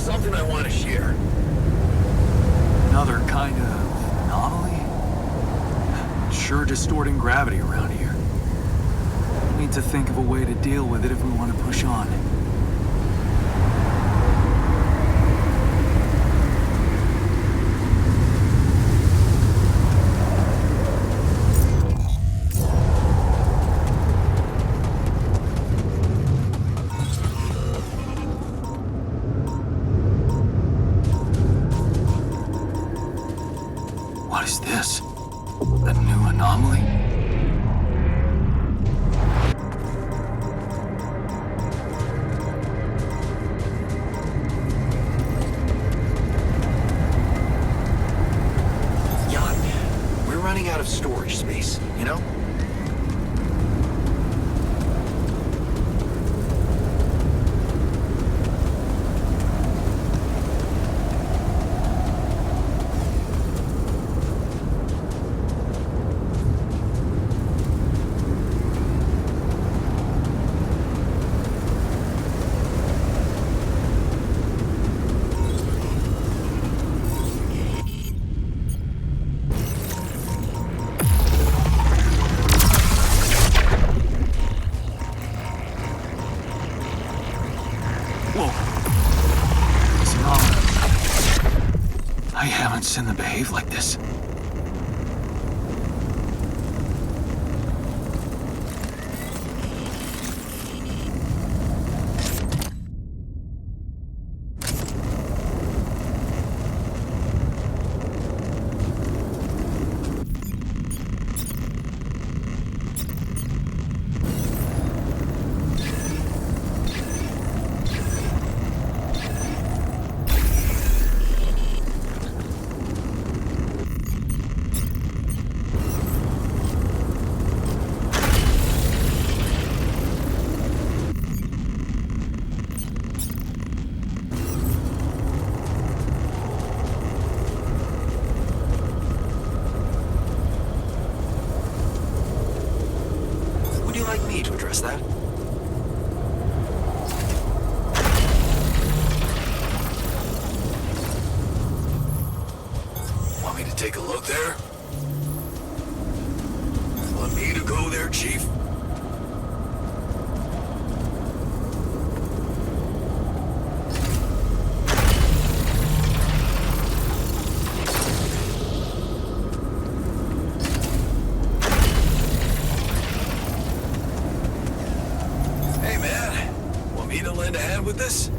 something I want to share. Another kind of anomaly? Sure distorting gravity around here. Need to think of a way to deal with it if we want to push on. What is this? A new anomaly? Jan, we're running out of storage space, you know? I haven't seen them behave like this. Would you like me to address that? Want me to take a look there? Want me to go there, Chief? Hey, man. Want me to lend a hand with this?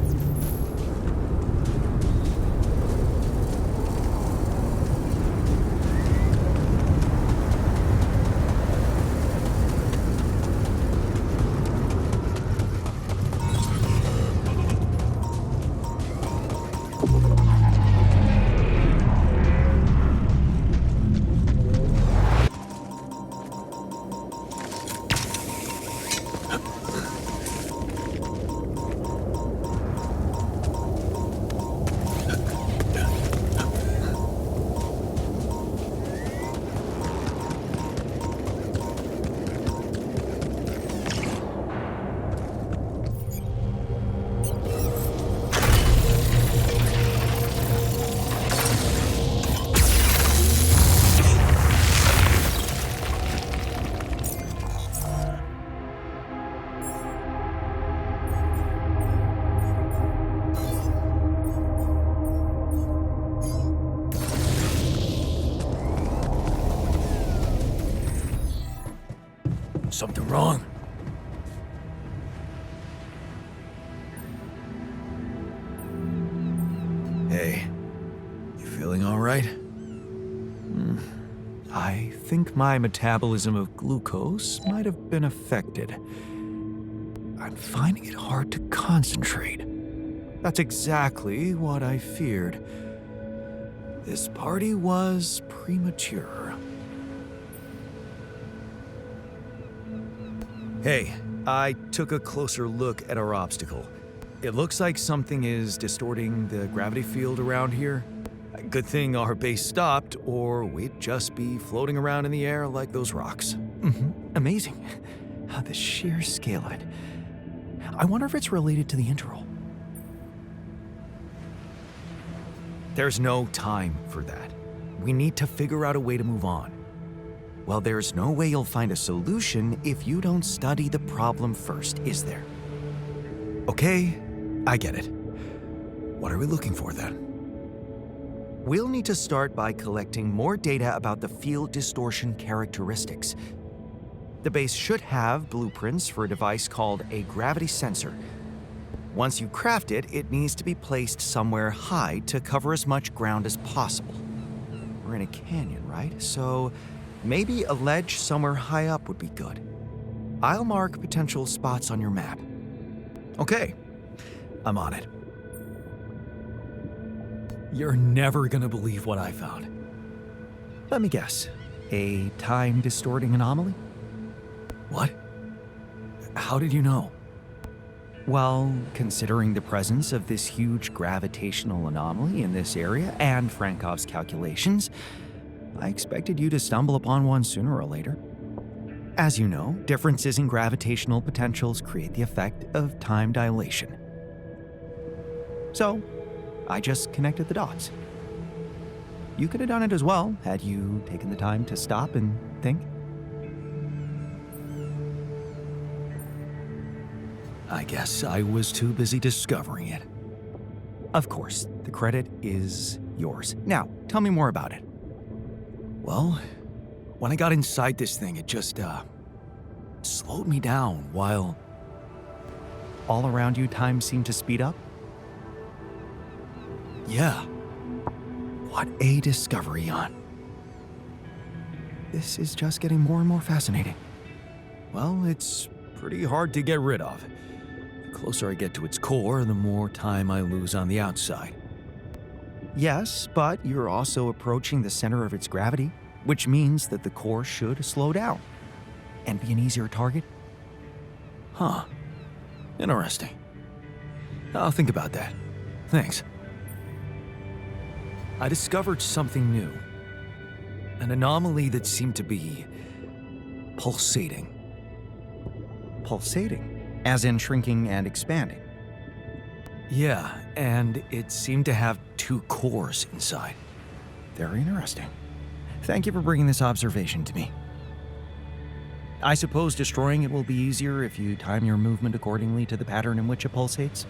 Something wrong? Hey, you feeling all right? I think my metabolism of glucose might have been affected. I'm finding it hard to concentrate. That's exactly what I feared. This party was premature. Hey, I took a closer look at our obstacle. It looks like something is distorting the gravity field around here. Good thing our base stopped, or we'd just be floating around in the air like those rocks. Amazing. The sheer scale of it. I wonder if it's related to the interval. There's no time for that. We need to figure out a way to move on. Well, there's no way you'll find a solution if you don't study the problem first, is there? Okay, I get it. What are we looking for then? We'll need to start by collecting more data about the field distortion characteristics. The base should have blueprints for a device called a gravity sensor. Once you craft it, it needs to be placed somewhere high to cover as much ground as possible. We're in a canyon, right? So maybe a ledge somewhere high up would be good. I'll mark potential spots on your map. Okay, I'm on it. You're never gonna believe what I found. Let me guess. A time-distorting anomaly? What? How did you know? Well, considering the presence of this huge gravitational anomaly in this area and Frankov's calculations, I expected you to stumble upon one sooner or later. As you know, differences in gravitational potentials create the effect of time dilation. So, I just connected the dots. You could have done it as well, had you taken the time to stop and think. I guess I was too busy discovering it. Of course, the credit is yours. Now, tell me more about it. Well, when I got inside this thing, it just, slowed me down while... All around you, time seemed to speed up? Yeah. What a discovery, Jan. This is just getting more and more fascinating. Well, it's pretty hard to get rid of. The closer I get to its core, the more time I lose on the outside. Yes, but you're also approaching the center of its gravity, which means that the core should slow down and be an easier target. Huh. Interesting. I'll think about that. Thanks. I discovered something new. An anomaly that seemed to be pulsating. Pulsating? As in shrinking and expanding? Yeah, and it seemed to have two cores inside. Very interesting. Thank you for bringing this observation to me. I suppose destroying it will be easier if you time your movement accordingly to the pattern in which it pulsates?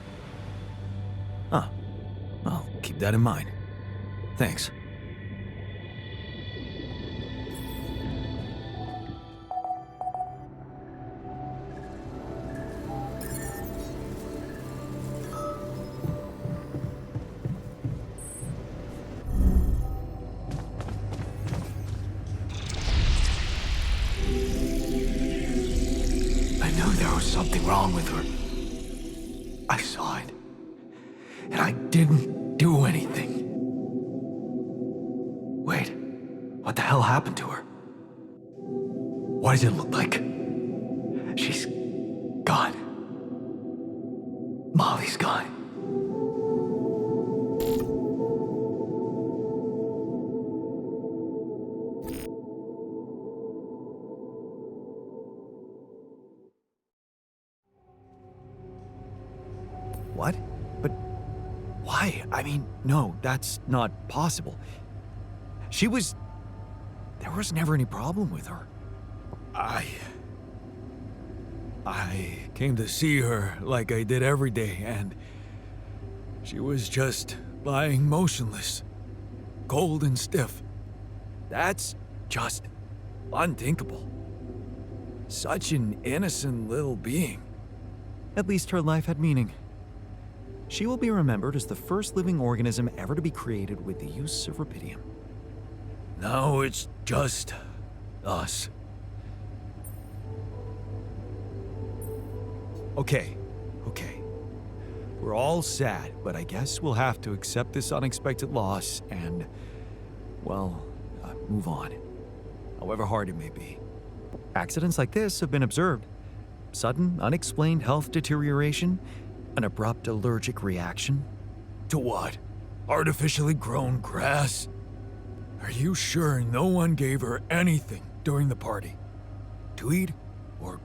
Huh. I'll keep that in mind. Thanks. I knew there was something wrong with her. I saw it. And I didn't do anything. Wait, what the hell happened to her? What does it look like? She's gone. Molly's gone. What? But why? I mean, no, that's not possible. There was never any problem with her. I came to see her like I did every day, and she was just lying motionless, cold and stiff. That's just unthinkable. Such an innocent little being. At least her life had meaning. She will be remembered as the first living organism ever to be created with the use of rubidium. Now it's just us. Okay. We're all sad, but I guess we'll have to accept this unexpected loss and, move on. However hard it may be. Accidents like this have been observed. Sudden, unexplained health deterioration, an abrupt allergic reaction. To what? Artificially grown grass? Are you sure no one gave her anything during the party? To eat? Or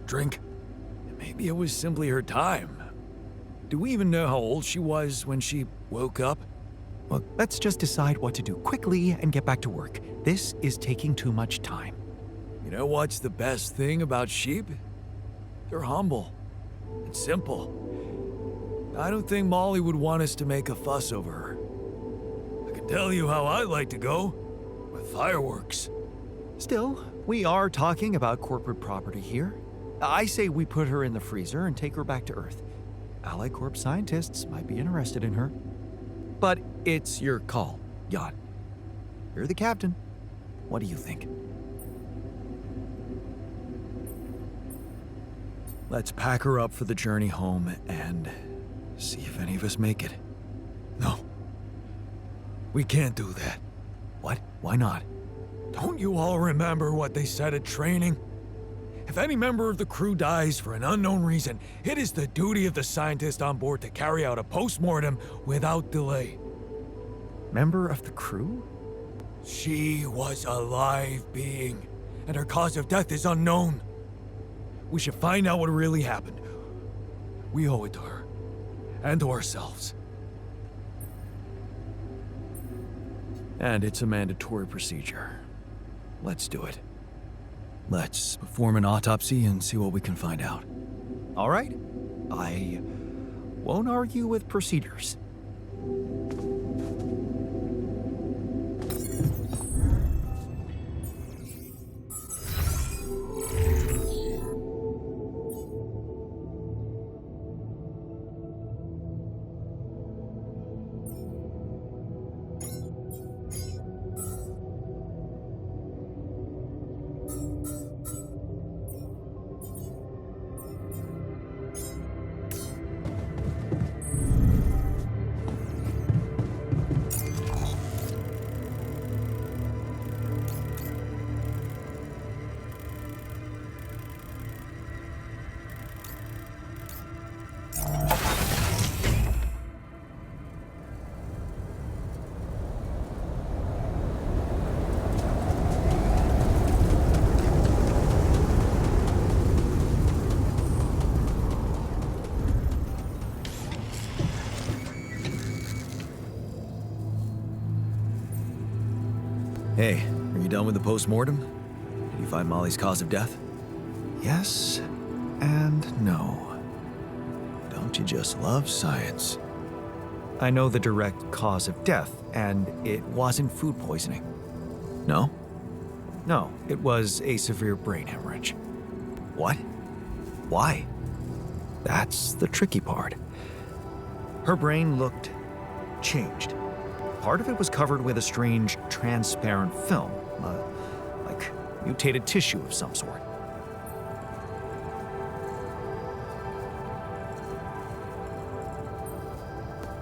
drink? Maybe it was simply her time. Do we even know how old she was when she woke up? Well, let's just decide what to do quickly and get back to work. This is taking too much time. You know what's the best thing about sheep? They're humble and simple. I don't think Molly would want us to make a fuss over her. I can tell you how I like to go. With fireworks. Still, we are talking about corporate property here. I say we put her in the freezer and take her back to Earth. Ally Corp scientists might be interested in her. But it's your call, Jan. You're the captain. What do you think? Let's pack her up for the journey home and see if any of us make it. No. We can't do that. What? Why not? Don't you all remember what they said at training? If any member of the crew dies for an unknown reason, it is the duty of the scientist on board to carry out a post-mortem without delay. Member of the crew? She was a live being, and her cause of death is unknown. We should find out what really happened. We owe it to her, and to ourselves. And it's a mandatory procedure. Let's do it. Let's perform an autopsy and see what we can find out. All right? I won't argue with procedures. Hey, are you done with the post-mortem? Did you find Molly's cause of death? Yes and no. Don't you just love science? I know the direct cause of death, and it wasn't food poisoning. No? No, it was a severe brain hemorrhage. What? Why? That's the tricky part. Her brain looked changed. Part of it was covered with a strange, transparent film, like mutated tissue of some sort.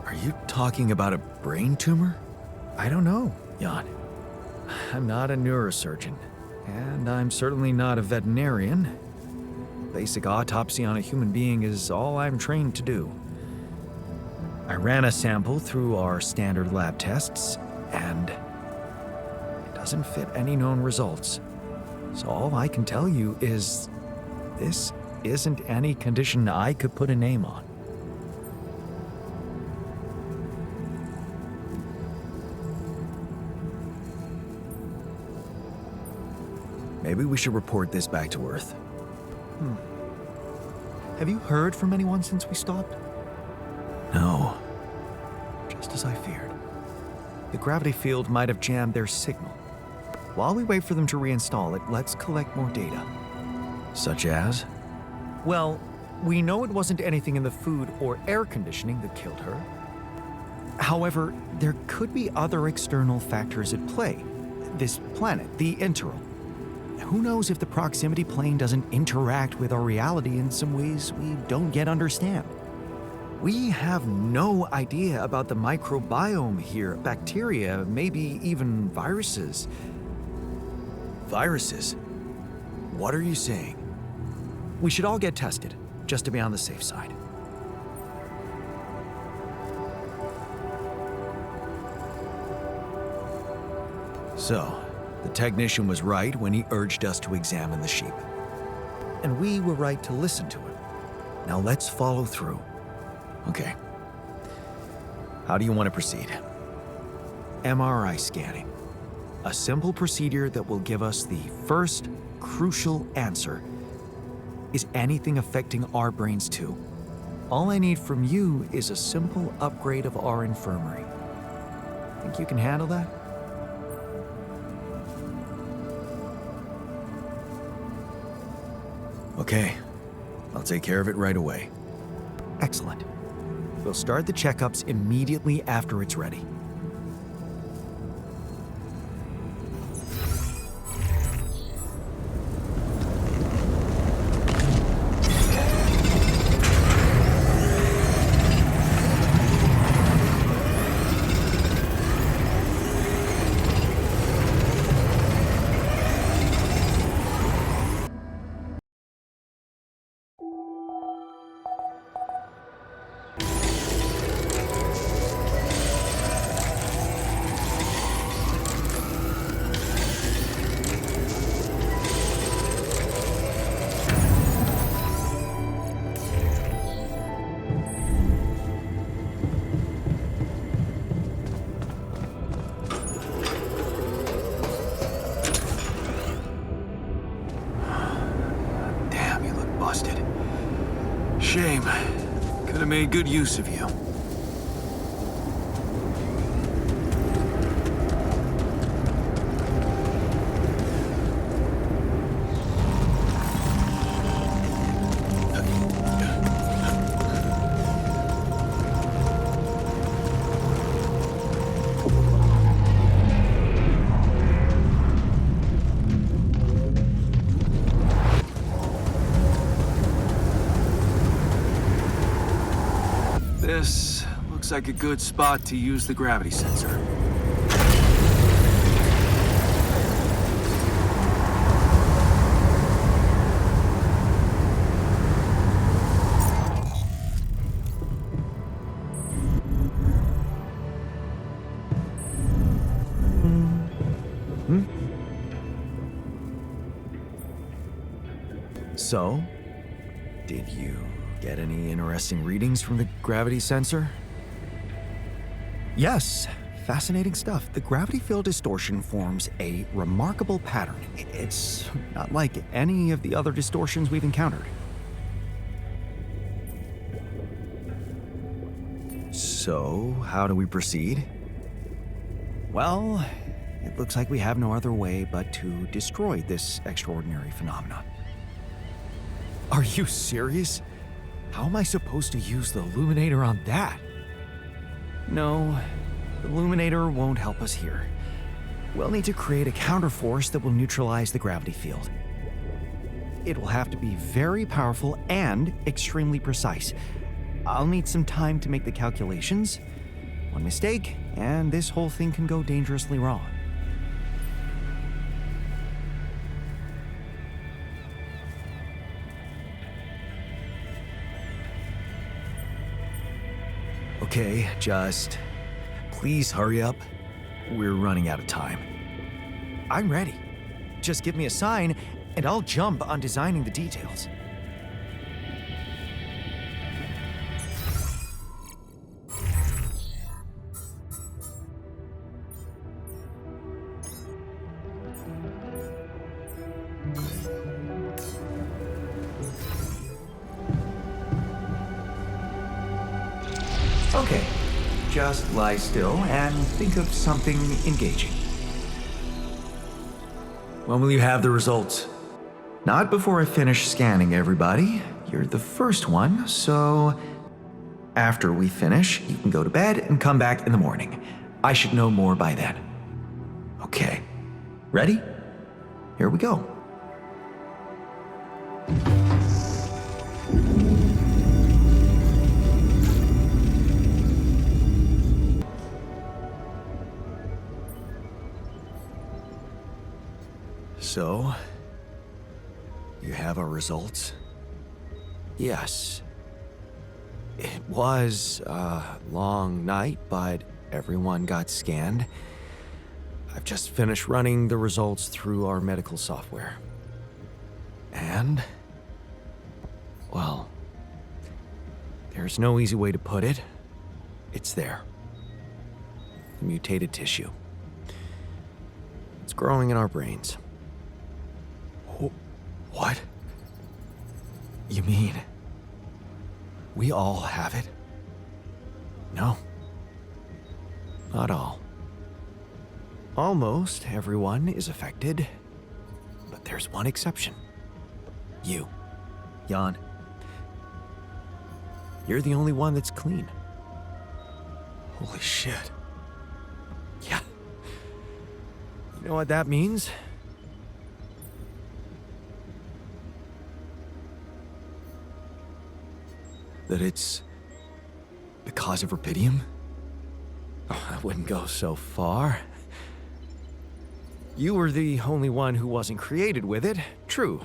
Are you talking about a brain tumor? I don't know, Jan. I'm not a neurosurgeon, and I'm certainly not a veterinarian. Basic autopsy on a human being is all I'm trained to do. I ran a sample through our standard lab tests, and it doesn't fit any known results. So all I can tell you is this isn't any condition I could put a name on. Maybe we should report this back to Earth. Have you heard from anyone since we stopped? No. Just as I feared. The gravity field might have jammed their signal. While we wait for them to reinstall it, let's collect more data. Such as? Well, we know it wasn't anything in the food or air conditioning that killed her. However, there could be other external factors at play. This planet, the Interal. Who knows if the proximity plane doesn't interact with our reality in some ways we don't yet understand? We have no idea about the microbiome here, bacteria, maybe even viruses. Viruses? What are you saying? We should all get tested, just to be on the safe side. So, the technician was right when he urged us to examine the sheep. And we were right to listen to him. Now let's follow through. Okay. How do you want to proceed? MRI scanning. A simple procedure that will give us the first crucial answer. Is anything affecting our brains too? All I need from you is a simple upgrade of our infirmary. Think you can handle that? Okay, I'll take care of it right away. Excellent. We'll start the checkups immediately after it's ready. Shame. Could have made good use of you. This looks like a good spot to use the gravity sensor. So, did you get any interesting readings from the gravity sensor? Yes, fascinating stuff. The gravity field distortion forms a remarkable pattern. It's not like any of the other distortions we've encountered. So, how do we proceed? Well, it looks like we have no other way but to destroy this extraordinary phenomenon. Are you serious? How am I supposed to use the illuminator on that? No, the illuminator won't help us here. We'll need to create a counterforce that will neutralize the gravity field. It will have to be very powerful and extremely precise. I'll need some time to make the calculations. One mistake, and this whole thing can go dangerously wrong. Okay, just please hurry up. We're running out of time. I'm ready. Just give me a sign, and I'll jump on designing the details. Okay, just lie still and think of something engaging. When will you have the results? Not before I finish scanning everybody. You're the first one, so after we finish, you can go to bed and come back in the morning. I should know more by then. Okay, ready? Here we go. So, you have our results? Yes. It was a long night, but everyone got scanned. I've just finished running the results through our medical software. And, well, there's no easy way to put it. It's there. the mutated tissue. It's growing in our brains. What? You mean we all have it? No. Not all. Almost everyone is affected, but there's one exception. You, Jan. You're the only one that's clean. Holy shit. Yeah. You know what that means? That it's because of Rubidium? Oh, I wouldn't go so far. You were the only one who wasn't created with it, true.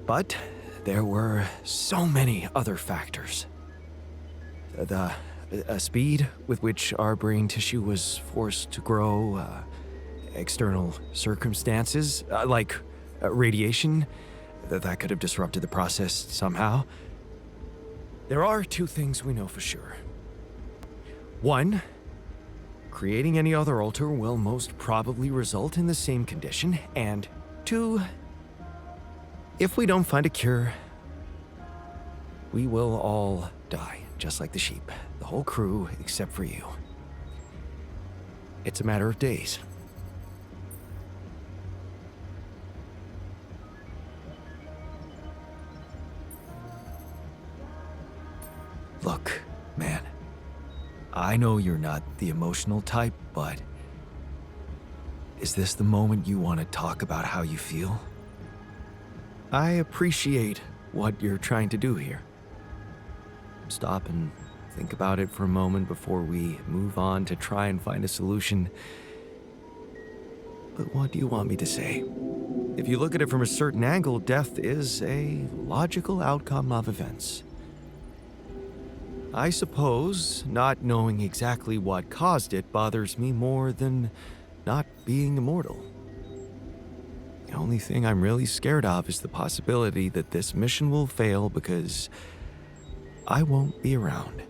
But there were so many other factors. The speed with which our brain tissue was forced to grow, external circumstances, like radiation, that could have disrupted the process somehow. There are two things we know for sure. One, creating any other alter will most probably result in the same condition, and two, if we don't find a cure, we will all die, just like the sheep. The whole crew, except for you. It's a matter of days. Look, man. I know you're not the emotional type, but is this the moment you want to talk about how you feel? I appreciate what you're trying to do here. Stop and think about it for a moment before we move on to try and find a solution. But what do you want me to say? If you look at it from a certain angle, death is a logical outcome of events. I suppose not knowing exactly what caused it bothers me more than not being immortal. The only thing I'm really scared of is the possibility that this mission will fail because I won't be around.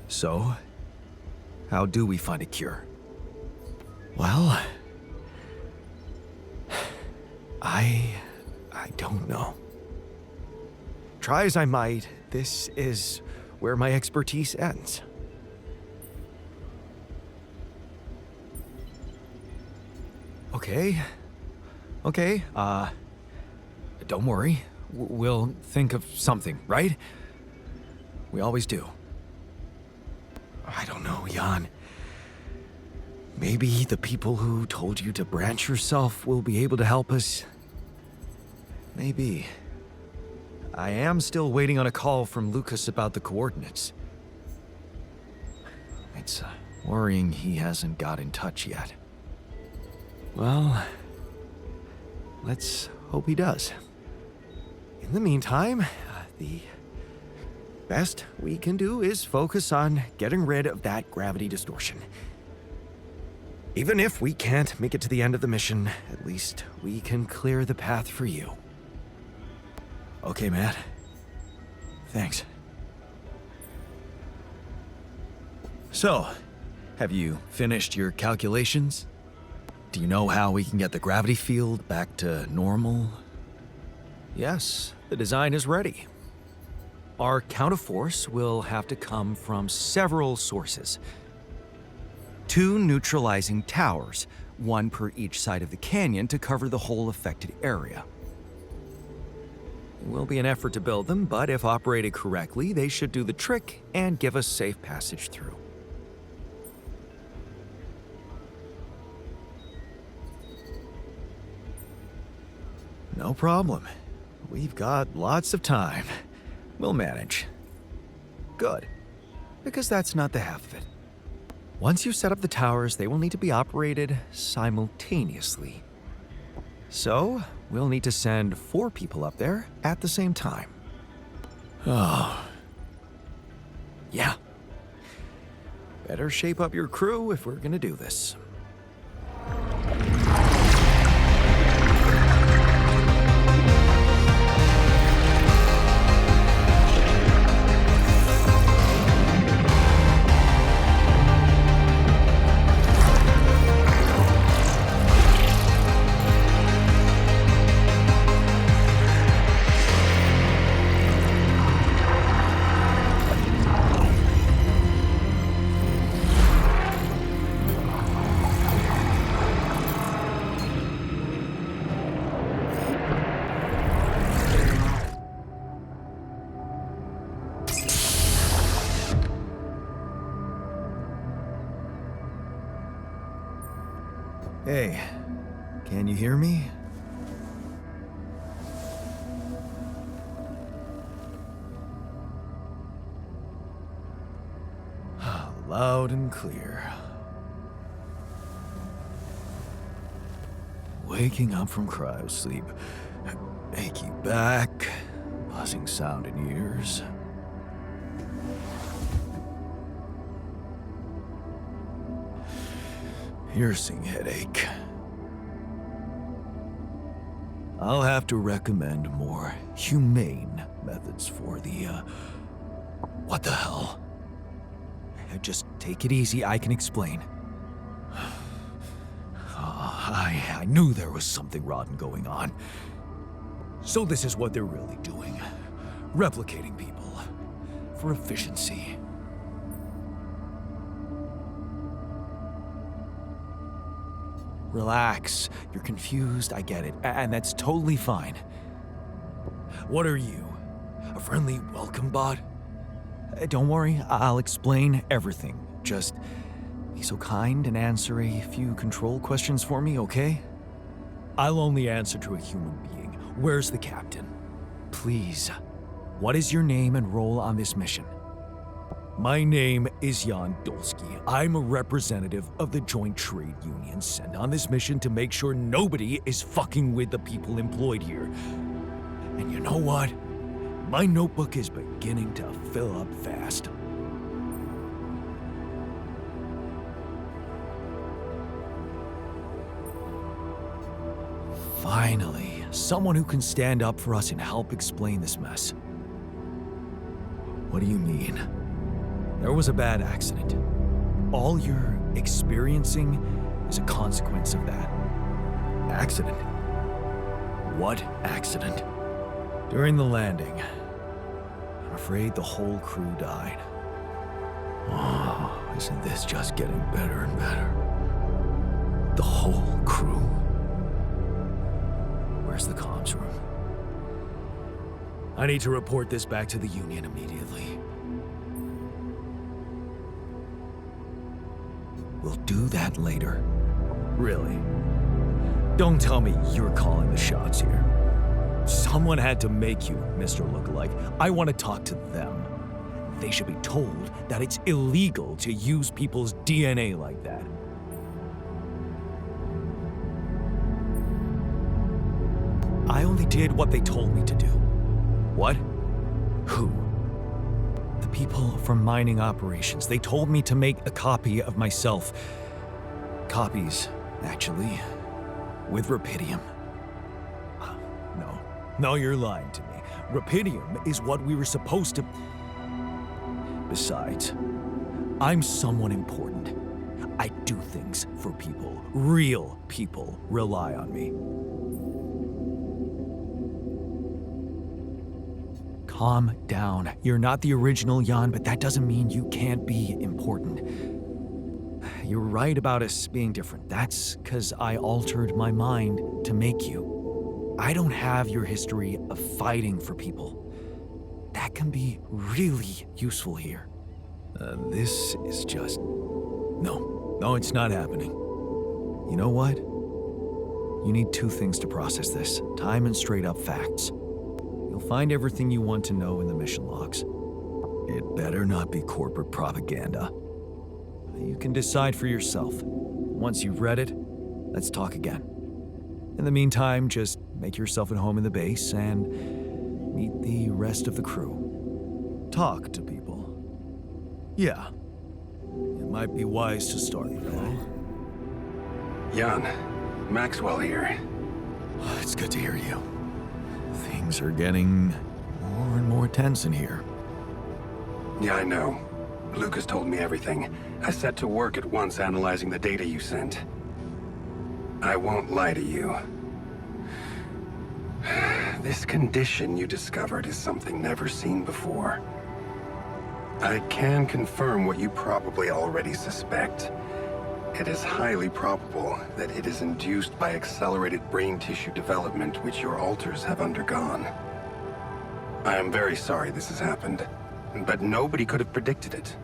So, how do we find a cure? Well, I don't know. Try as I might, this is where my expertise ends. Okay, don't worry. We'll think of something, right? We always do. I don't know, Jan. Maybe the people who told you to branch yourself will be able to help us. Maybe. I am still waiting on a call from Lucas about the coordinates. It's worrying he hasn't got in touch yet. Well, let's hope he does. In the meantime, the best we can do is focus on getting rid of that gravity distortion. Even if we can't make it to the end of the mission, at least we can clear the path for you. Okay, Matt. Thanks. So, have you finished your calculations? Do you know how we can get the gravity field back to normal? Yes, the design is ready. Our counterforce will have to come from several sources. 2 neutralizing towers, 1 per each side of the canyon to cover the whole affected area. It will be an effort to build them, but if operated correctly, they should do the trick and give us safe passage through. No problem. We've got lots of time. We'll manage. Good. Because that's not the half of it. Once you set up the towers, they will need to be operated simultaneously. So, we'll need to send 4 people up there at the same time. Oh. Yeah. Better shape up your crew if we're gonna do this. Hey, can you hear me? Loud and clear. Waking up from cryosleep. Achy back, buzzing sound in ears. Piercing headache. I'll have to recommend more humane methods for the, what the hell? Just take it easy, I can explain. I knew there was something rotten going on. So this is what they're really doing. Replicating people. For efficiency. Relax. You're confused, I get it. And that's totally fine. What are you? A friendly welcome bot? Don't worry, I'll explain everything. Just be so kind and answer a few control questions for me, okay? I'll only answer to a human being. Where's the captain? Please. What is your name and role on this mission? My name is Jan Dolsky. I'm a representative of the Joint Trade Union sent on this mission to make sure nobody is fucking with the people employed here. And you know what? My notebook is beginning to fill up fast. Finally, someone who can stand up for us and help explain this mess. What do you mean? There was a bad accident. All you're experiencing is a consequence of that. Accident? What accident? During the landing, I'm afraid the whole crew died. Oh, isn't this just getting better and better? The whole crew? Where's the comms room? I need to report this back to the Union immediately. We'll do that later. Really? Don't tell me you're calling the shots here. Someone had to make you, Mr. Lookalike. I want to talk to them. They should be told that it's illegal to use people's DNA like that. I only did what they told me to do. What? Who? The people from mining operations. They told me to make a copy of myself. Copies, actually. With rupidium. No, you're lying to me. Rupidium is what we were supposed to... Besides, I'm someone important. I do things for people. Real people rely on me. Calm down. You're not the original Jan, but that doesn't mean you can't be important. You're right about us being different. That's because I altered my mind to make you. I don't have your history of fighting for people. That can be really useful here. This is just... No, it's not happening. You know what? You need two things to process this. Time and straight-up facts. You'll find everything you want to know in the mission logs. It better not be corporate propaganda. You can decide for yourself. Once you've read it, let's talk again. In the meantime, just make yourself at home in the base and meet the rest of the crew. Talk to people. Yeah. It might be wise to start, though. Jan, Maxwell here. It's good to hear you. Things are getting more and more tense in here. Yeah, I know. Lucas told me everything. I set to work at once analyzing the data you sent. I won't lie to you. This condition you discovered is something never seen before. I can confirm what you probably already suspect. It is highly probable that it is induced by accelerated brain tissue development which your alters have undergone. I am very sorry this has happened, but nobody could have predicted it.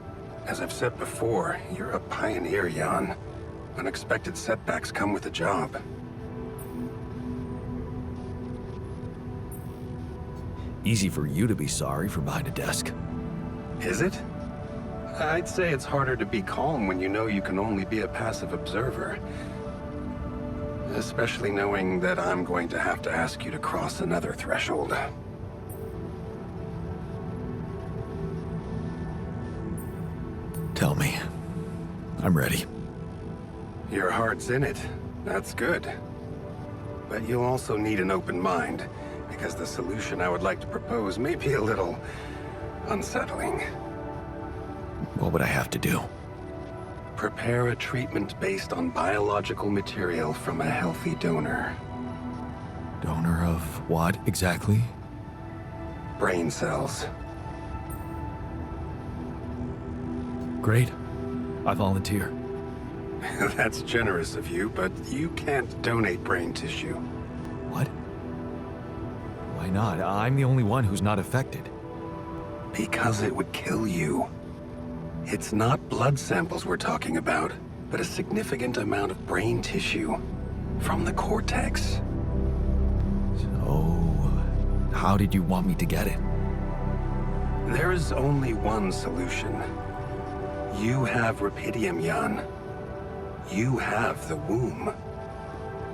As I've said before, you're a pioneer, Jan. Unexpected setbacks come with the job. Easy for you to be sorry from behind a desk. Is it? I'd say it's harder to be calm when you know you can only be a passive observer. Especially knowing that I'm going to have to ask you to cross another threshold. Tell me. I'm ready. Your heart's in it. That's good. But you'll also need an open mind, because the solution I would like to propose may be a little unsettling. What would I have to do? Prepare a treatment based on biological material from a healthy donor. Donor of what exactly? Brain cells. Great. I volunteer. That's generous of you, but you can't donate brain tissue. What? Why not? I'm the only one who's not affected. Because it would kill you. It's not blood samples we're talking about, but a significant amount of brain tissue from the cortex. So, how did you want me to get it? There is only one solution. You have Rapidium, Jan. You have the womb.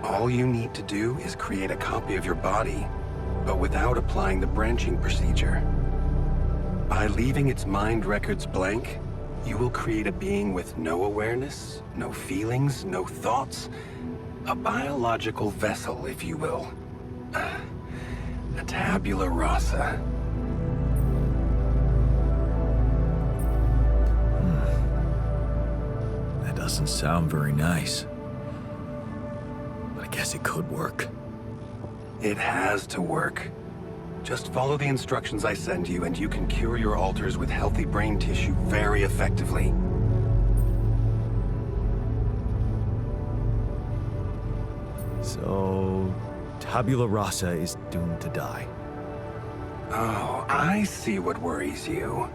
All you need to do is create a copy of your body, but without applying the branching procedure. By leaving its mind records blank, you will create a being with no awareness, no feelings, no thoughts. A biological vessel, if you will. A tabula rasa. That doesn't sound very nice. But I guess it could work. It has to work. Just follow the instructions I send you, and you can cure your alters with healthy brain tissue very effectively. So, tabula rasa is doomed to die. Oh, I see what worries you.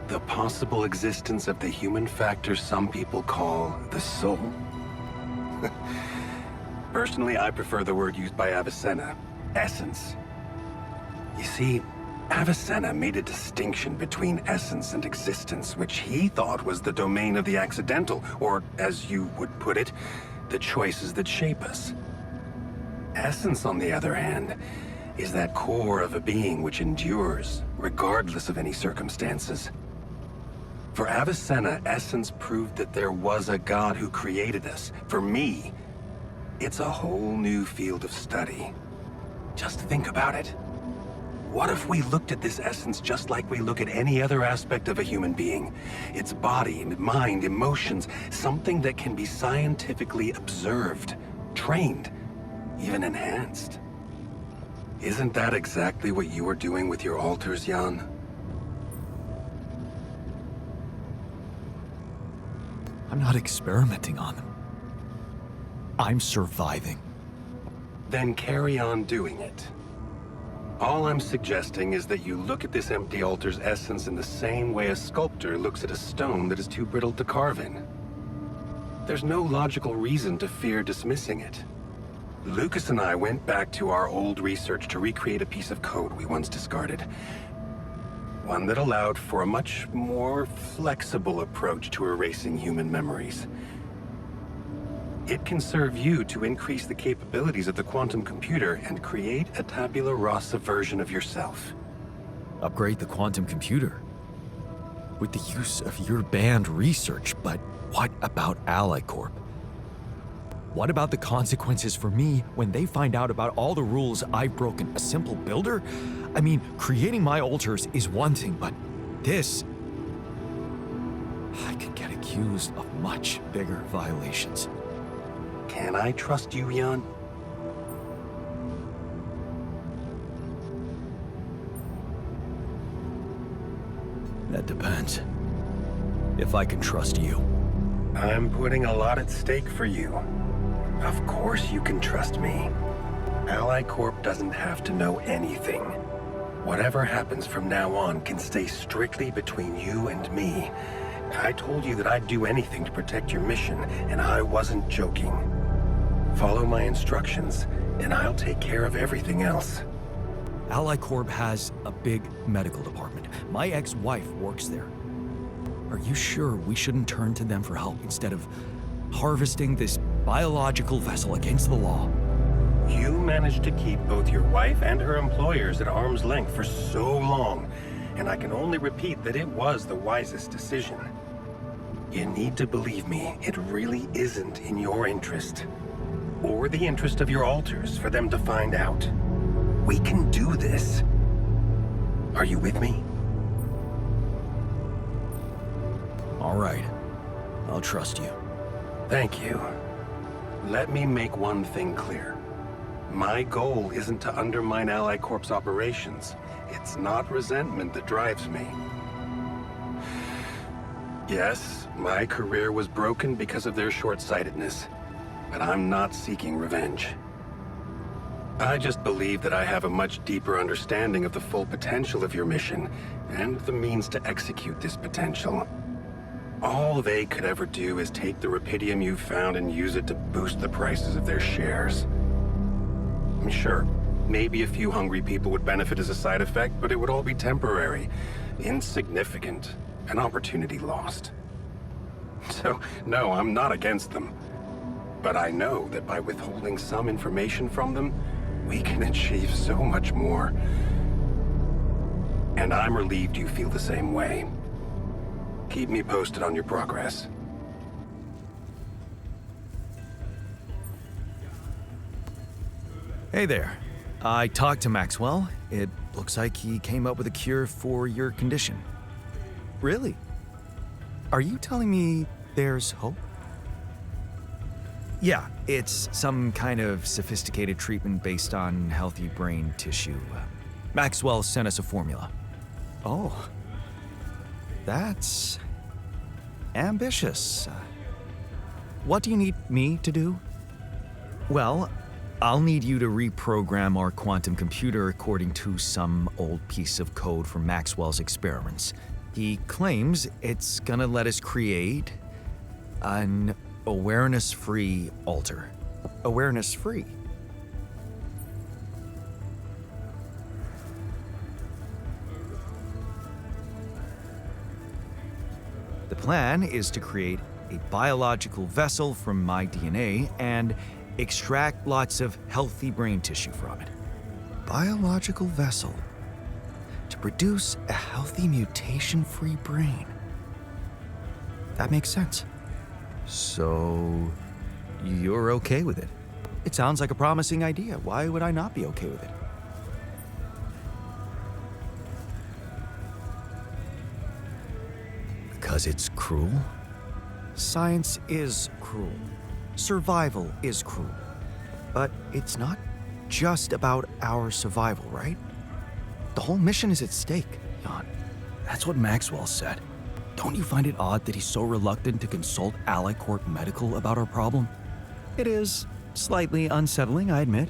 The possible existence of the human factor some people call the soul. Personally, I prefer the word used by Avicenna, essence. You see, Avicenna made a distinction between essence and existence, which he thought was the domain of the accidental, or, as you would put it, the choices that shape us. Essence, on the other hand, is that core of a being which endures, regardless of any circumstances. For Avicenna, essence proved that there was a God who created us. For me, it's a whole new field of study. Just think about it. What if we looked at this essence just like we look at any other aspect of a human being? Its body, mind, emotions, something that can be scientifically observed, trained, even enhanced. Isn't that exactly what you are doing with your alters, Jan? I'm not experimenting on them. I'm surviving. Then carry on doing it. All I'm suggesting is that you look at this empty altar's essence in the same way a sculptor looks at a stone that is too brittle to carve in. There's no logical reason to fear dismissing it. Lucas and I went back to our old research to recreate a piece of code we once discarded. One that allowed for a much more flexible approach to erasing human memories. It can serve you to increase the capabilities of the quantum computer and create a tabula rasa version of yourself. Upgrade the quantum computer? With the use of your banned research, but what about Ally Corp? What about the consequences for me when they find out about all the rules I've broken? A simple builder? I mean, creating my alters is one thing, but this... I could get accused of much bigger violations. Can I trust you, Jan? That depends. If I can trust you. I'm putting a lot at stake for you. Of course you can trust me. Ally Corp doesn't have to know anything. Whatever happens from now on can stay strictly between you and me. I told you that I'd do anything to protect your mission, and I wasn't joking. Follow my instructions, and I'll take care of everything else. Ally Corp has a big medical department. My ex-wife works there. Are you sure we shouldn't turn to them for help instead of harvesting this biological vessel against the law? You managed to keep both your wife and her employers at arm's length for so long, and I can only repeat that it was the wisest decision. You need to believe me, it really isn't in your interest, or the interest of your alters, for them to find out. We can do this. Are you with me? All right. I'll trust you. Thank you. Let me make one thing clear. My goal isn't to undermine Ally Corp's operations. It's not resentment that drives me. Yes, my career was broken because of their short-sightedness, but I'm not seeking revenge. I just believe that I have a much deeper understanding of the full potential of your mission, and the means to execute this potential. All they could ever do is take the rupidium you've found and use it to boost the prices of their shares. I'm sure, maybe a few hungry people would benefit as a side effect, but it would all be temporary, insignificant, an opportunity lost. So, no, I'm not against them. But I know that by withholding some information from them, we can achieve so much more. And I'm relieved you feel the same way. Keep me posted on your progress. Hey there. I talked to Maxwell. It looks like he came up with a cure for your condition. Really? Are you telling me there's hope? Yeah, it's some kind of sophisticated treatment based on healthy brain tissue. Maxwell sent us a formula. Oh. That's ambitious. What do you need me to do? Well, I'll need you to reprogram our quantum computer according to some old piece of code from Maxwell's experiments. He claims it's gonna let us create an awareness-free alter. Awareness-free? The plan is to create a biological vessel from my DNA and extract lots of healthy brain tissue from it. Biological vessel to produce a healthy mutation-free brain. That makes sense. So, you're okay with it? It sounds like a promising idea. Why would I not be okay with it? Because it's cruel? Science is cruel. Survival is cruel. But it's not just about our survival, right? The whole mission is at stake, Jan. That's what Maxwell said. Don't you find it odd that he's so reluctant to consult Ally Corp Medical about our problem? It is slightly unsettling, I admit.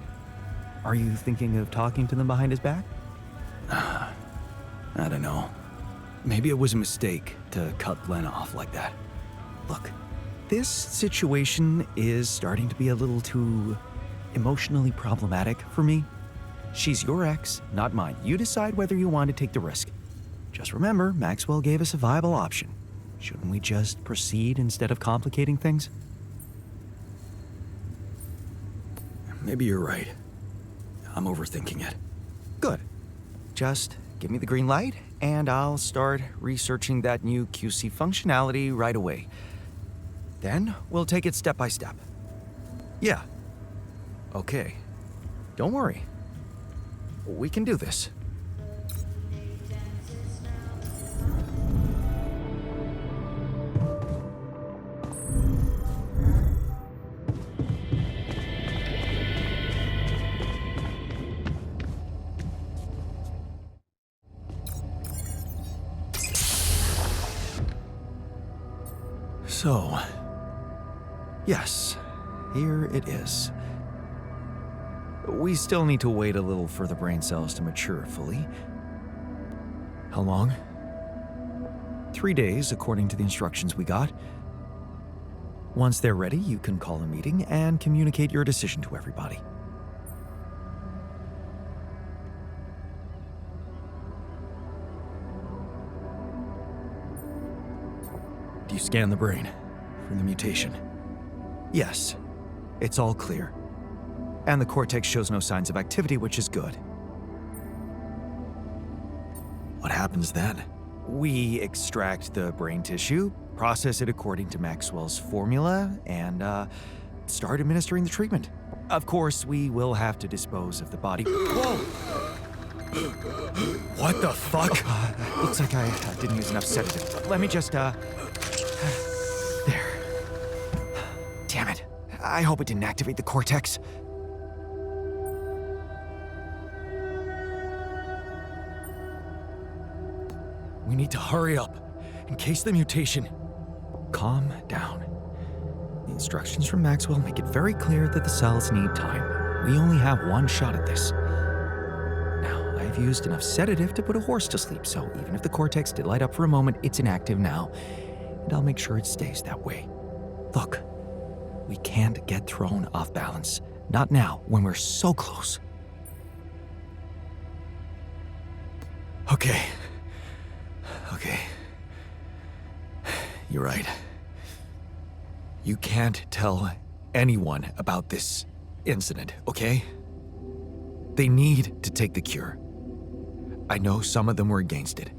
Are you thinking of talking to them behind his back? I don't know. Maybe it was a mistake to cut Len off like that. Look, this situation is starting to be a little too emotionally problematic for me. She's your ex, not mine. You decide whether you want to take the risk. Just remember, Maxwell gave us a viable option. Shouldn't we just proceed instead of complicating things? Maybe you're right. I'm overthinking it. Good. Just give me the green light, and I'll start researching that new QC functionality right away. Then we'll take it step by step. Yeah. Okay. Don't worry. We can do this. So, yes, here it is. We still need to wait a little for the brain cells to mature fully. How long? 3 days, according to the instructions we got. Once they're ready, you can call a meeting and communicate your decision to everybody. Do you scan the brain for the mutation? Yes, it's all clear. And the cortex shows no signs of activity, which is good. What happens then? We extract the brain tissue, process it according to Maxwell's formula, and start administering the treatment. Of course, we will have to dispose of the body. Whoa! What the fuck? Looks like I didn't use enough sedative. Let me just, There. Damn it. I hope it didn't activate the cortex. We need to hurry up, in case the mutation... Calm down. The instructions from Maxwell make it very clear that the cells need time. We only have one shot at this. Now, I've used enough sedative to put a horse to sleep, so even if the cortex did light up for a moment, it's inactive now. And I'll make sure it stays that way. Look, we can't get thrown off balance. Not now, when we're so close. Okay. You're right. You can't tell anyone about this incident, okay? They need to take the cure. I know some of them were against it.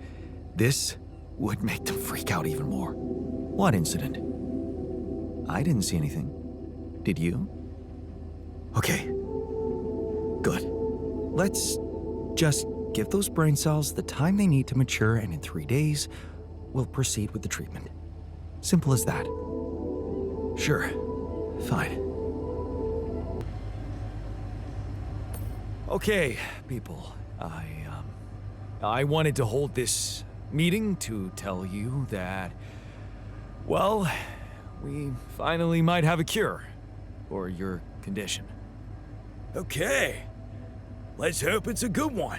This would make them freak out even more. What incident? I didn't see anything. Did you? Okay. Good. Let's just give those brain cells the time they need to mature, and in 3 days, we'll proceed with the treatment. Simple as that. Sure. Fine. Okay, people. I wanted to hold this meeting to tell you that, well, we finally might have a cure for your condition. Okay. Let's hope it's a good one.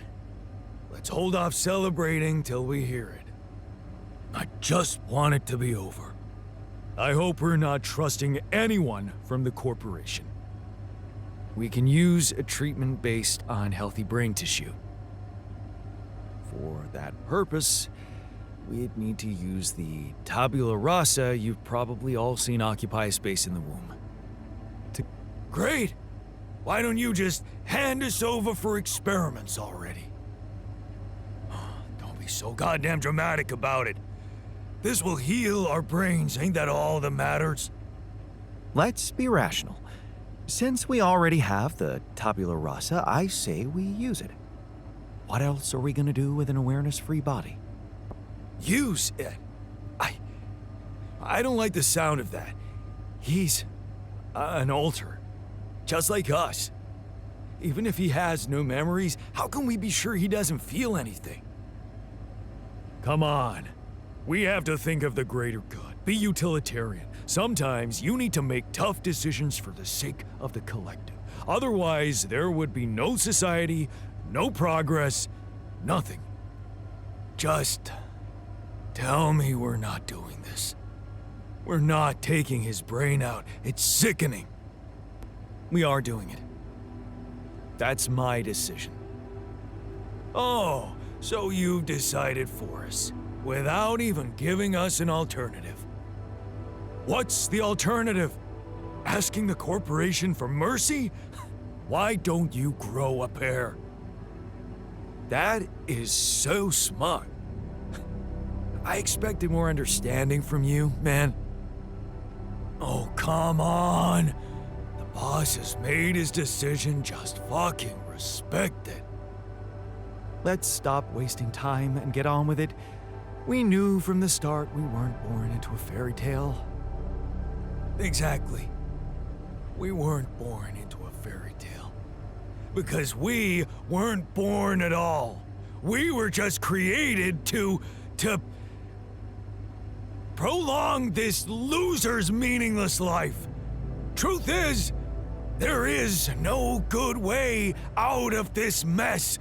Let's hold off celebrating till we hear it. I just want it to be over. I hope we're not trusting anyone from the corporation. We can use a treatment based on healthy brain tissue. For that purpose, we'd need to use the tabula rasa you've probably all seen occupy a space in the womb. Great! Why don't you just hand us over for experiments already? Don't be so goddamn dramatic about it. This will heal our brains, ain't that all that matters? Let's be rational. Since we already have the tabula rasa, I say we use it. What else are we gonna do with an awareness-free body? Use it? I don't like the sound of that. He's an alter, just like us. Even if he has no memories, how can we be sure he doesn't feel anything? Come on. We have to think of the greater good. Be utilitarian. Sometimes you need to make tough decisions for the sake of the collective. Otherwise, there would be no society, no progress, nothing. Just tell me we're not doing this. We're not taking his brain out. It's sickening. We are doing it. That's my decision. Oh, so you've decided for us, without even giving us an alternative. What's the alternative? Asking the corporation for mercy? Why don't you grow a pair? That is so smart. I expected more understanding from you, man. Oh, come on. The boss has made his decision. Just fucking respect it. Let's stop wasting time and get on with it. We knew from the start we weren't born into a fairy tale. Exactly. We weren't born into a fairy tale. Because we weren't born at all. We were just created to prolong this loser's meaningless life. Truth is, there is no good way out of this mess.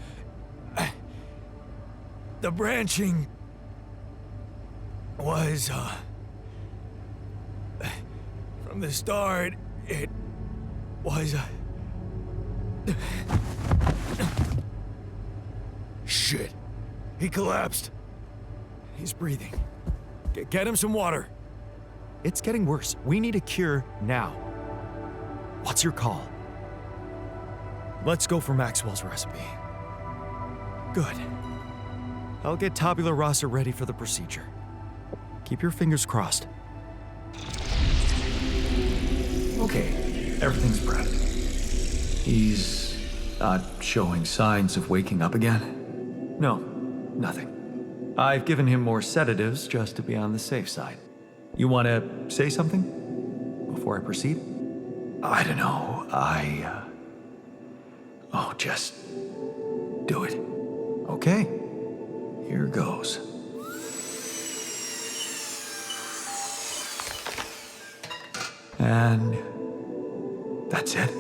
The branching was, from the start, it was, Shit. He collapsed. He's breathing. Get him some water. It's getting worse. We need a cure now. What's your call? Let's go for Maxwell's recipe. Good. I'll get tabula rasa ready for the procedure. Keep your fingers crossed. Okay, everything's prepped. He's not showing signs of waking up again? No, nothing. I've given him more sedatives just to be on the safe side. You want to say something before I proceed? I don't know. Oh, just do it. Okay, here goes. And that's it.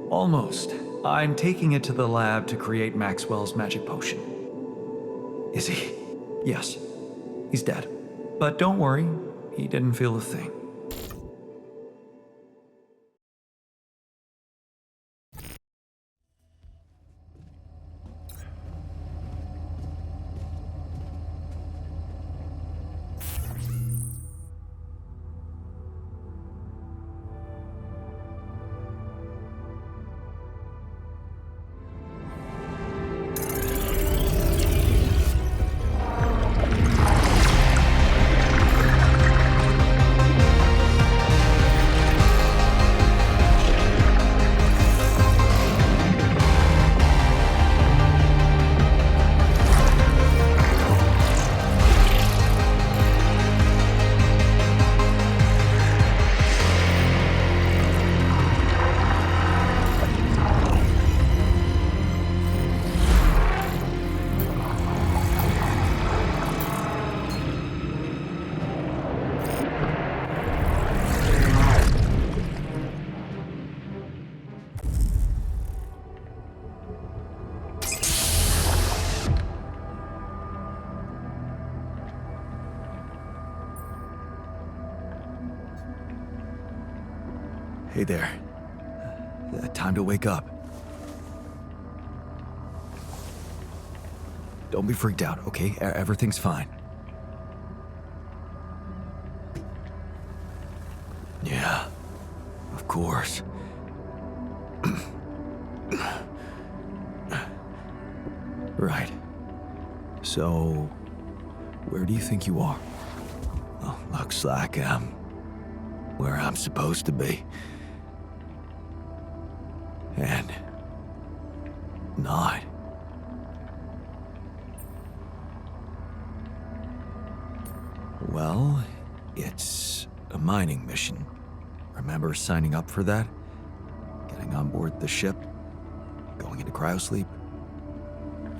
Almost. I'm taking it to the lab to create Maxwell's magic potion. Is he? Yes. He's dead. But don't worry, he didn't feel a thing. Hey there. Time to wake up. Don't be freaked out, okay? Everything's fine. Yeah, of course. Right. So, where do you think you are? Well, looks like I'm where I'm supposed to be. And not. Well, it's a mining mission. Remember signing up for that? Getting on board the ship? Going into cryosleep?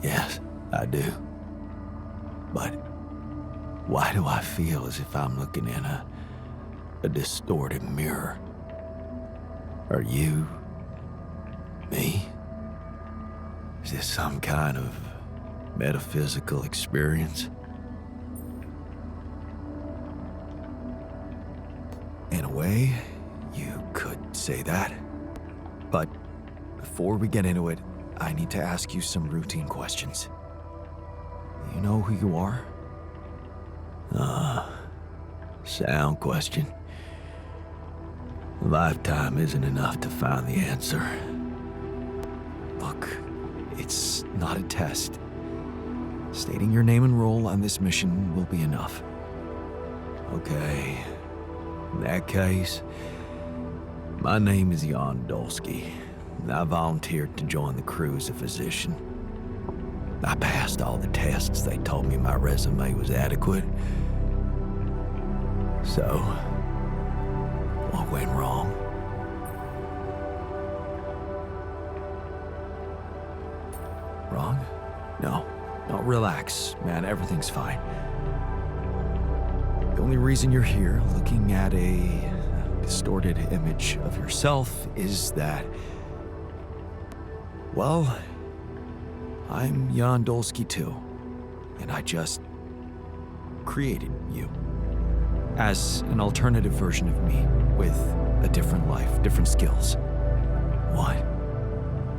Yes, I do. But why do I feel as if I'm looking in a distorted mirror? Are you... me? Is this some kind of metaphysical experience? In a way, you could say that. But before we get into it, I need to ask you some routine questions. You know who you are? Sound question. A lifetime isn't enough to find the answer. Look, it's not a test. Stating your name and role on this mission will be enough. Okay. In that case, my name is Jan Dolsky, and I volunteered to join the crew as a physician. I passed all the tests. They told me my resume was adequate. So, what went wrong? Wrong? No, relax, man, everything's fine. The only reason you're here looking at a distorted image of yourself is that, well, I'm Jan Dolsky too, and I just created you. as an alternative version of me with a different life, different skills. What?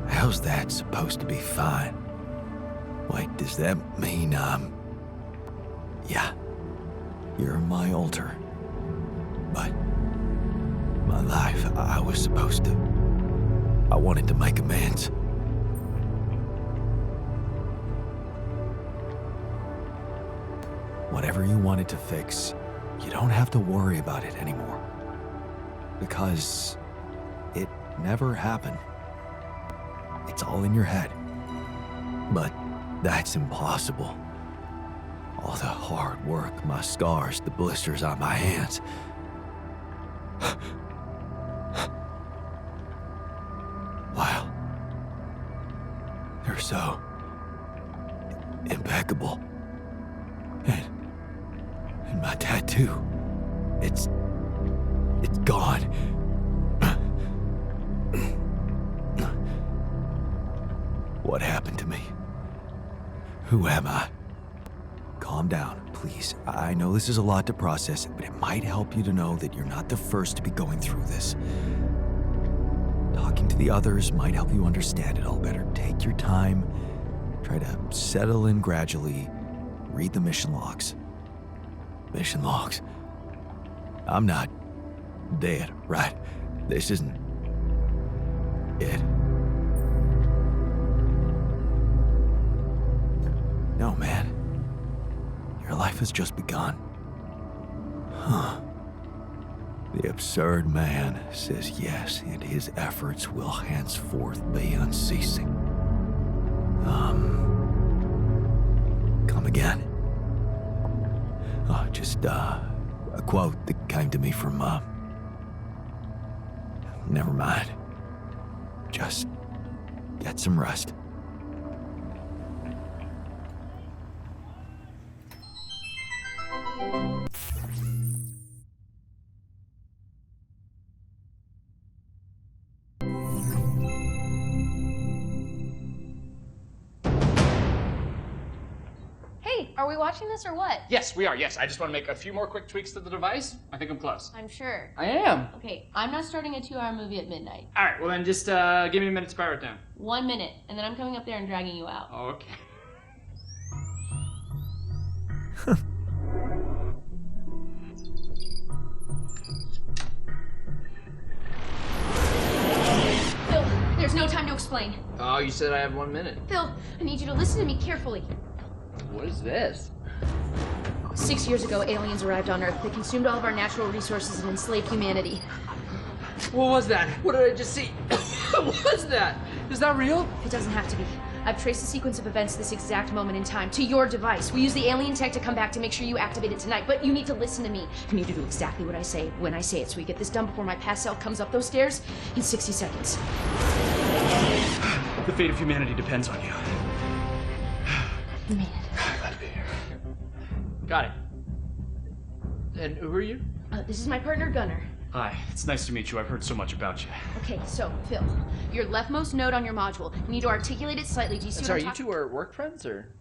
How's that supposed to be fine? Wait, does that mean yeah, you're my alter. But my life, I was supposed to... I wanted to make amends. Whatever you wanted to fix, you don't have to worry about it anymore. Because it never happened. It's all in your head. But that's impossible. All the hard work, my scars, the blisters on my hands. Wow. They're so impeccable. And my tattoo, it's gone. What happened to me? Who am I? Calm down, please. I know this is a lot to process, but it might help you to know that you're not the first to be going through this. Talking to the others might help you understand it all better. Take your time. Try to settle in gradually. Read the mission logs. Mission logs. I'm not dead, right? This isn't it. No, man. Your life has just begun. Huh. The absurd man says yes, and his efforts will henceforth be unceasing. Come again. Just a quote that came to me from, never mind. Just get some rest. Are we watching this or what? Yes, we are, yes. I just want to make a few more quick tweaks to the device. I think I'm close. I'm sure. I am. Okay, I'm not starting a 2-hour movie at midnight. All right, well then just give me a minute to power it down. 1 minute, and then I'm coming up there and dragging you out. Okay. Phil, there's no time to explain. Oh, you said I have 1 minute. Phil, I need you to listen to me carefully. What is this? 6 years ago, aliens arrived on Earth. They consumed all of our natural resources and enslaved humanity. What was that? What did I just see? What was that? Is that real? It doesn't have to be. I've traced the sequence of events this exact moment in time to your device. We use the alien tech to come back to make sure you activate it tonight, but you need to listen to me. You need to do exactly what I say when I say it so we get this done before my past self comes up those stairs in 60 seconds. The fate of humanity depends on you. You made it. Glad to be here. Got it. And who are you? This is my partner, Gunnar. Hi, it's nice to meet you. I've heard so much about you. Okay, so, Phil, your leftmost node on your module, you need to articulate it slightly. Do you see what I'm Sorry, you two are work friends, or?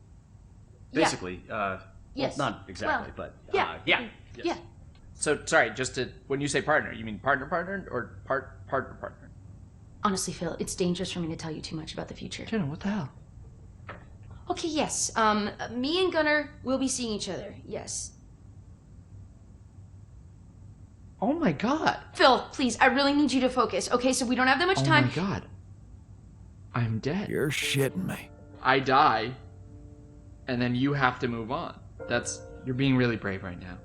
Basically, Yes. well, not exactly, Well, but, yeah. yes. Yeah. So, sorry, just to, when you say partner, you mean partner, or partner? Honestly, Phil, it's dangerous for me to tell you too much about the future. Jenna, what the hell? Okay, yes. Me and Gunnar will be seeing each other. Yes. Oh my god. Phil, please, I really need you to focus. Okay, so we don't have that much time. Oh my god. I'm dead. You're shitting me. I die, and then you have to move on. You're being really brave right now.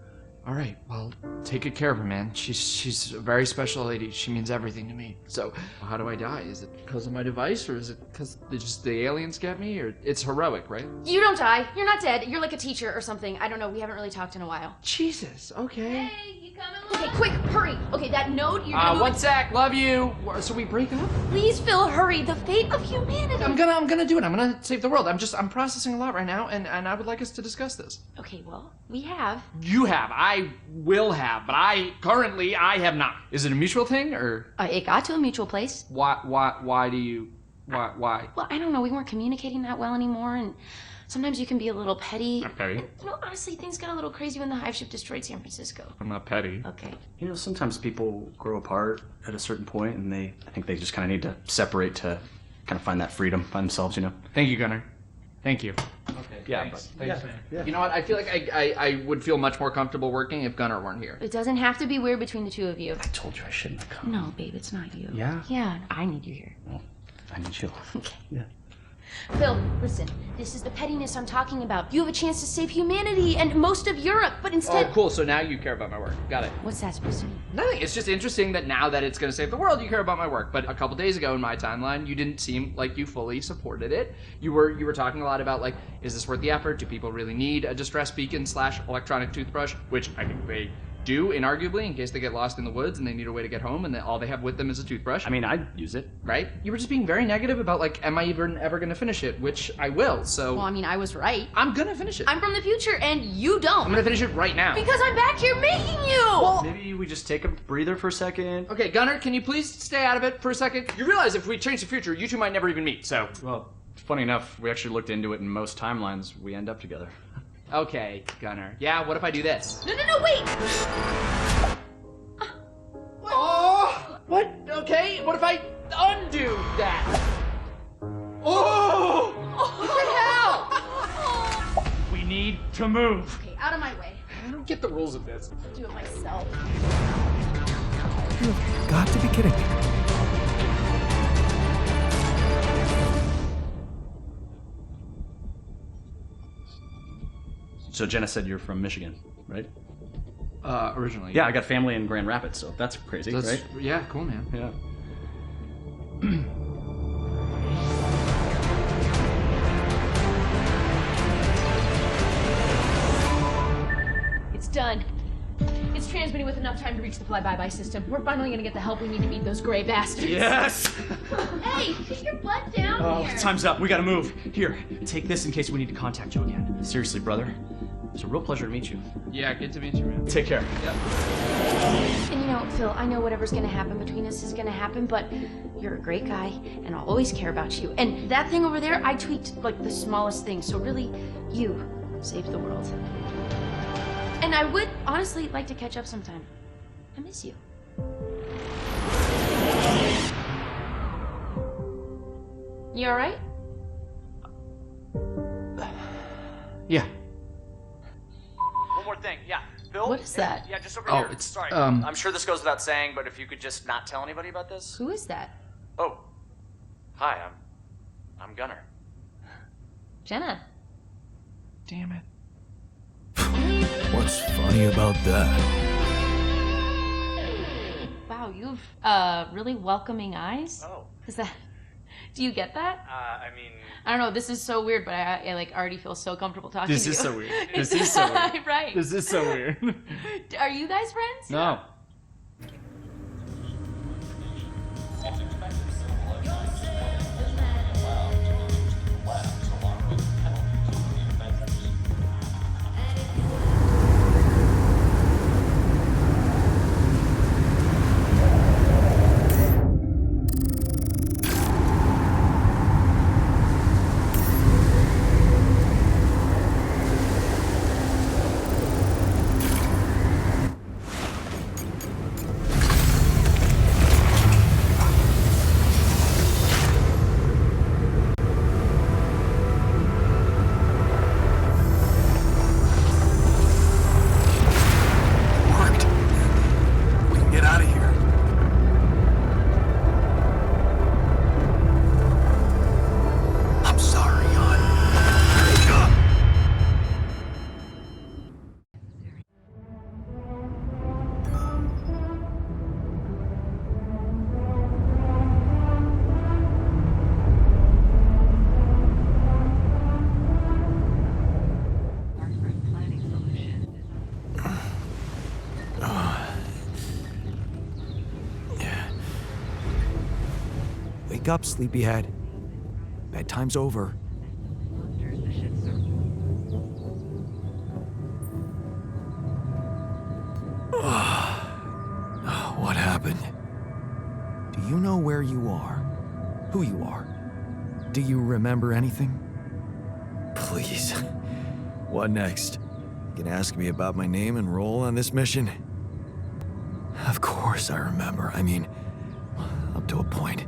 All right, well, take good care of her, man. She's a very special lady. She means everything to me. So, how do I die? Is it because of my device, or is it because the aliens get me? Or it's heroic, right? You don't die. You're not dead. You're like a teacher or something. I don't know. We haven't really talked in a while. Jesus. Okay. Hey, you coming? Okay, quick, hurry. Okay, that node, you're gonna move 1 sec. Love you. So we break up? Please, Phil, hurry. The fate of humanity. I'm gonna do it. I'm gonna save the world. I'm processing a lot right now, and I would like us to discuss this. Okay, well, we have. You have. I will have, but I have not. Is it a mutual thing, or? It got to a mutual place. Why do you? Why? Well, I don't know. We weren't communicating that well anymore, and Sometimes you can be a little petty. I'm petty. You know, honestly, things got a little crazy when the hive ship destroyed San Francisco. I'm not petty. Okay. You know, sometimes people grow apart at a certain point, and I think they just kind of need to separate to kind of find that freedom by themselves, you know? Thank you, Gunnar. Thank you. Okay, yeah, Thanks. but... Thanks, yeah. man. You know what? I feel like I would feel much more comfortable working if Gunnar weren't here. It doesn't have to be weird between the two of you. I told you I shouldn't have come. No, babe, it's not you. Yeah? Yeah, I need you here. Well, I need you. Okay. Yeah. Phil, listen, this is the pettiness I'm talking about. You have a chance to save humanity and most of Europe, but instead... Oh, cool. So now you care about my work. Got it. What's that supposed to mean? Nothing. It's just interesting that now that it's going to save the world, you care about my work. But a couple days ago in my timeline, you didn't seem like you fully supported it. You were talking a lot about, like, is this worth the effort? Do people really need a distress beacon / electronic toothbrush? Which I think they do, inarguably, in case they get lost in the woods and they need a way to get home and then all they have with them is a toothbrush. I mean, I'd use it. Right? You were just being very negative about, like, am I even ever going to finish it? Which I will, so... Well, I mean, I was right. I'm going to finish it. I'm from the future, and you don't. I'm going to finish it right now. Because I'm back here making you! Maybe we just take a breather for a second. Okay, Gunnar, can you please stay out of it for a second? You realize if we change the future, you two might never even meet, so... Well, funny enough, we actually looked into it, and most timelines, we end up together. Okay, Gunnar. Yeah, what if I do this? No, wait! Oh! What? Okay, what if I undo that? Oh! What the hell? We need to move. Okay, out of my way. I don't get the rules of this. I'll do it myself. You've got to be kidding me. So Jenna said you're from Michigan, right? Originally. Yeah, I got family in Grand Rapids, so that's crazy, right? Yeah, cool, man. Yeah. It's done. It's transmitting with enough time to reach the fly-by-by system. We're finally gonna get the help we need to beat those gray bastards. Yes! Hey, get your butt down here! Time's up. We gotta move. Here, take this in case we need to contact you again. Seriously, brother. It's a real pleasure to meet you. Yeah, good to meet you, man. Take care. And you know, Phil, I know whatever's gonna happen between us is gonna happen, but you're a great guy, and I'll always care about you. And that thing over there, I tweaked like the smallest thing, so really, you saved the world. And I would honestly like to catch up sometime. I miss you. You alright? Yeah. One more thing, yeah. Bill? What is that? Yeah, just over Oh, here. it's, Sorry. um- I'm sure this goes without saying, but if you could just not tell anybody about this. Who is that? Oh. Hi, I'm Gunnar. Jenna. Damn it. What's funny about that? Wow, you have really welcoming eyes. Oh. Is that? Do you get that? I mean, I don't know. This is so weird, but I like already feel so comfortable talking to you. This is so weird. This is so weird. Right. This is so weird. Are you guys friends? No. Worked. We can get out of here. I'm sorry, hon. Wake up, sleepyhead. Bedtime's over. What happened? Do you know where you are? Who you are? Do you remember anything? please. What next? You can ask me about my name and role on this mission? Of course I remember. I mean, up to a point.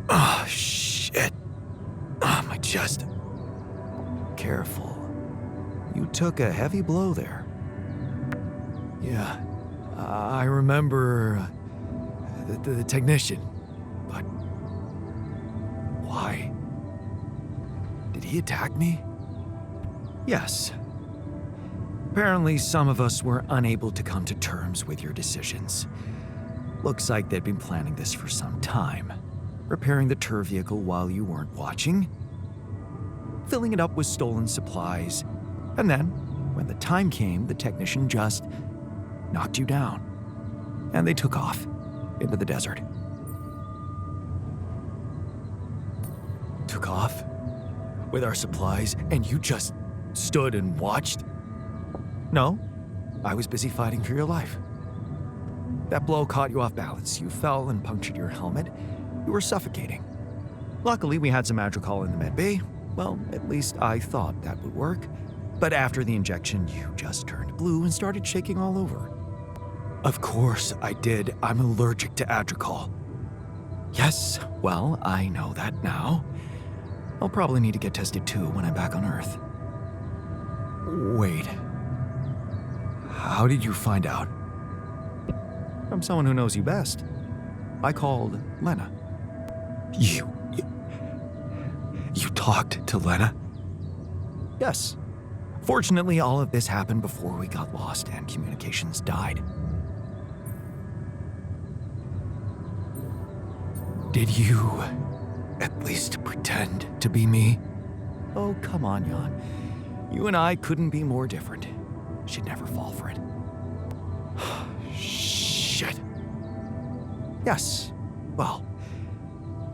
Oh, shit. Oh, my chest. Careful. You took a heavy blow there. Yeah, I remember the technician, but why? Did he attack me? Yes. Apparently, some of us were unable to come to terms with your decisions. Looks like they'd been planning this for some time. Repairing the tour vehicle while you weren't watching, filling it up with stolen supplies, and then, when the time came, the technician just knocked you down, and they took off into the desert. Took off with our supplies, and you just stood and watched? No, I was busy fighting for your life. That blow caught you off balance. You fell and punctured your helmet. You were suffocating. Luckily, we had some Madrigal in the med bay. Well, at least I thought that would work. But after the injection, you just turned blue and started shaking all over. Of course I did. I'm allergic to Adrical. Yes, well, I know that now. I'll probably need to get tested too when I'm back on Earth. Wait. How did you find out? From someone who knows you best. I called Lena. You talked to Lena? Yes. Fortunately, all of this happened before we got lost and communications died. Did you at least pretend to be me? Oh, come on, Jan. You and I couldn't be more different. She'd never fall for it. Shit. Yes. Well,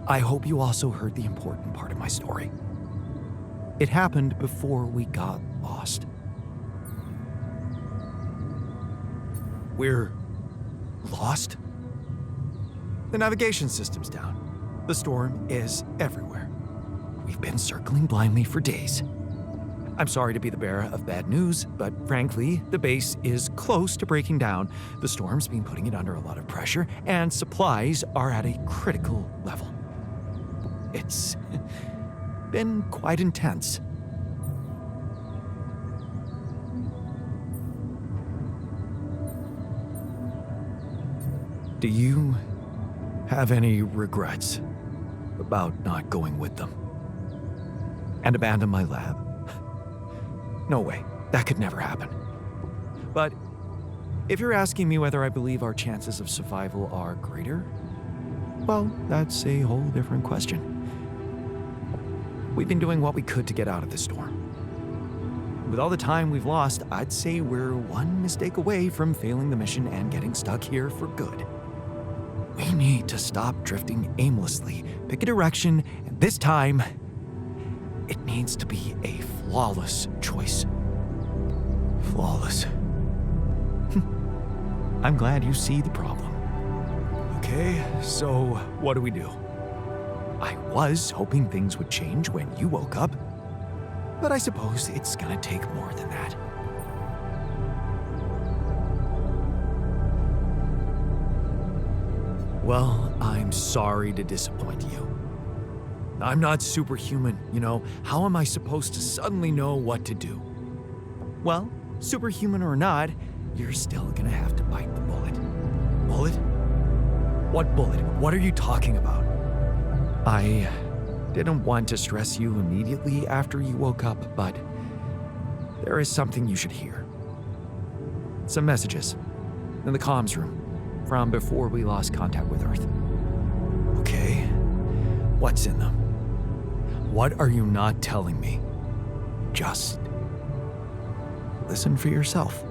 I hope you also heard the important part of my story. It happened before we got lost. We're lost? The navigation system's down. The storm is everywhere. We've been circling blindly for days. I'm sorry to be the bearer of bad news, but frankly, the base is close to breaking down. The storm's been putting it under a lot of pressure, and supplies are at a critical level. It's been quite intense. Do you have any regrets about not going with them? And abandon my lab? No way. That could never happen. But if you're asking me whether I believe our chances of survival are greater, well, that's a whole different question. We've been doing what we could to get out of this storm. With all the time we've lost, I'd say we're one mistake away from failing the mission and getting stuck here for good. We need to stop drifting aimlessly, pick a direction, and this time, it needs to be a flawless choice. Flawless. I'm glad you see the problem. Okay, so what do we do? I was hoping things would change when you woke up, but I suppose it's gonna take more than that. Well, I'm sorry to disappoint you. I'm not superhuman, you know. How am I supposed to suddenly know what to do? Well, superhuman or not, you're still gonna have to bite the bullet. Bullet? What bullet? What are you talking about? I didn't want to stress you immediately after you woke up, but there is something you should hear. Some messages in the comms room from before we lost contact with Earth. Okay, what's in them? What are you not telling me? Just listen for yourself.